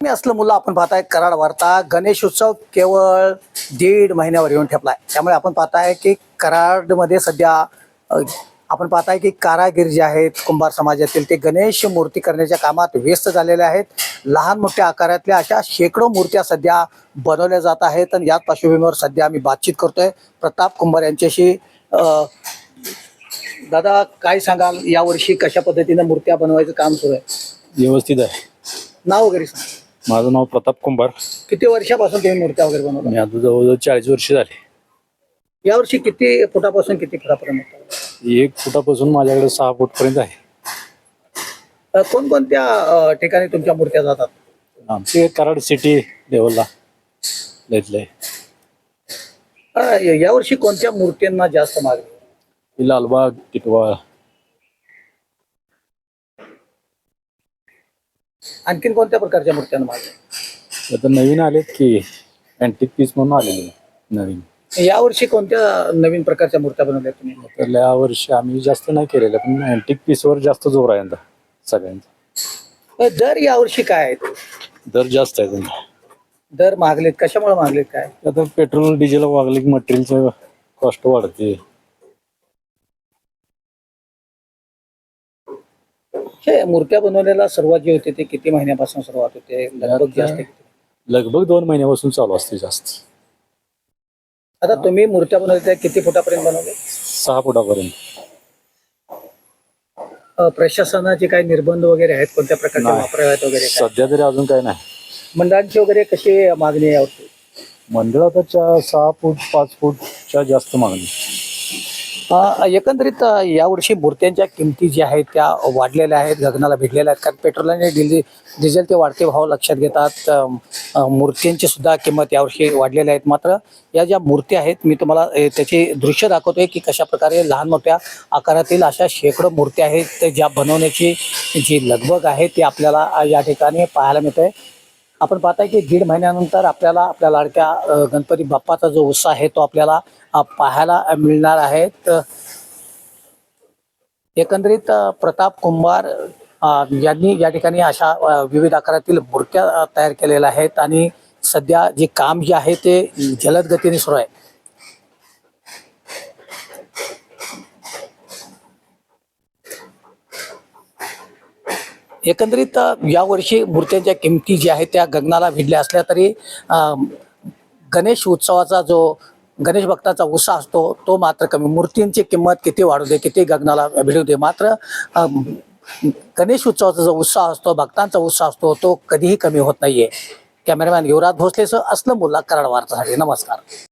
मी असलं मुलं आपण पाहताय कराड वार्ता गणेश उत्सव केवळ 1.5 महिन्यावर येऊन ठेपलाय। त्यामुळे आपण पाहताय की कराडमध्ये सध्या आपण पाहताय की कारागीर जे आहेत कुंभार समाजातील ते गणेश मूर्ती करण्याच्या कामात व्यस्त झालेले आहेत। लहान मोठ्या आकारातल्या अशा शेकडो मूर्त्या सध्या बनवल्या जात आहेत आणि याच पार्श्वभूमीवर सध्या आम्ही बातचीत करतोय प्रताप कुंभार यांच्याशी। दादा काय सांगाल, यावर्षी कशा पद्धतीने मूर्त्या बनवायचं काम सुरू आहे? व्यवस्थित आहे। नाव वगैरे सांग। माझं नाव प्रताप कुंभार। किती वर्षापासून तुम्ही मूर्त्या वगैरे बनवता? मी आता जवळजवळ 40 वर्ष झाले। यावर्षी किती फुटापासून किती फुटापर्यंत? 1 फुटापासून माझ्याकडे 6 फूट पर्यंत आहे। कोणकोणत्या ठिकाणी तुमच्या मूर्त्या जातात? आमचे कराड सिटी लेवलला लयतलंय। यावर्षी कोणत्या मूर्त्यांना जास्त मागणी? लालबाग, टिटवाळ। आणखीन कोणत्या प्रकारच्या मूर्त्यांना मागणी? आता नवीन आलेत की अँटिक पीस म्हणून आलेले नवीन। यावर्षी कोणत्या नवीन प्रकारच्या मूर्त्या बनवल्या तुम्ही? तर या वर्षी आम्ही जास्त नाही केलेलं, पण अँटिक पीसवर जास्त जोर आहे यंदा सगळ्यांचा। दर यावर्षी काय आहेत? दर जास्त आहे यंदा। दर मागलेत, कशामुळे मागलेत काय? आता पेट्रोल डिझेल वाढले की मटेरियलचं कॉस्ट वाढते। हे मूर्त्या बनवण्याला सुरुवात जी होते ते किती महिन्यापासून सुरुवात होते? लगभग जास्त लगभग 2 महिन्यापासून चालू असते जास्त। आता तुम्ही मूर्त्या बनवल्या किती फुटापर्यंत बनवले? 6 फुटापर्यंत। प्रशासनाचे काही निर्बंध वगैरे आहेत, कोणत्या प्रकारचे वापराव्यात वगैरे? सध्या तरी अजून काही नाही। मंडळांची वगैरे कशी मागणी आहे यावरती? मंडळाच्या 6 फूट 5 फूटच्या जास्त मागणी। एकंदरीत यावर्षी मूर्त्यांच्या किमती ज्या आहेत त्या वाढलेल्या आहेत, गगनाला भिडलेल्या आहेत। कारण पेट्रोल आणि डिझेलचे वाढते भाव लक्षात घेतात मूर्त्यांची सुद्धा किंमत यावर्षी वाढलेल्या आहेत। मात्र या ज्या मूर्त्या आहेत मी तुम्हाला त्याची दृश्य दाखवतोय की कशा प्रकारे लहान मोठ्या आकारातील अशा शेकडो मूर्त्या आहेत ज्या बनवण्याची जी लगबग आहे ती आपल्याला या ठिकाणी पाहायला मिळते। आपण पाहताय की 1.5 महिन्यानंतर आपल्याला आपल्या लाडक्या गणपती बाप्पाचा जो उत्साह आहे तो आपल्याला पाहायला मिळणार आहे। एकंदरीत प्रताप कुंभार यांनी या ठिकाणी अशा विविध आकारातील मूर्त्या तयार केलेल्या आहेत आणि सध्या जे काम जे आहे ते जलद गतीने सुरू आहे। एकंदरीत यावर्षी मूर्त्यांच्या किमती ज्या आहेत त्या गगनाला भिडल्या असल्या तरी गणेश उत्सवाचा जो गणेश भक्ताचा उत्साह असतो तो मात्र कमी। मूर्तींची किंमत किती वाढू दे, किती गगनाला भिडू दे, मात्र गणेश उत्सवाचा जो उत्साह असतो, भक्तांचा उत्साह असतो तो कधीही कमी होत नाहीये। कॅमेरामॅन युवराज भोसलेसह असलम उल्ला, कराड वार्तासाठी। नमस्कार।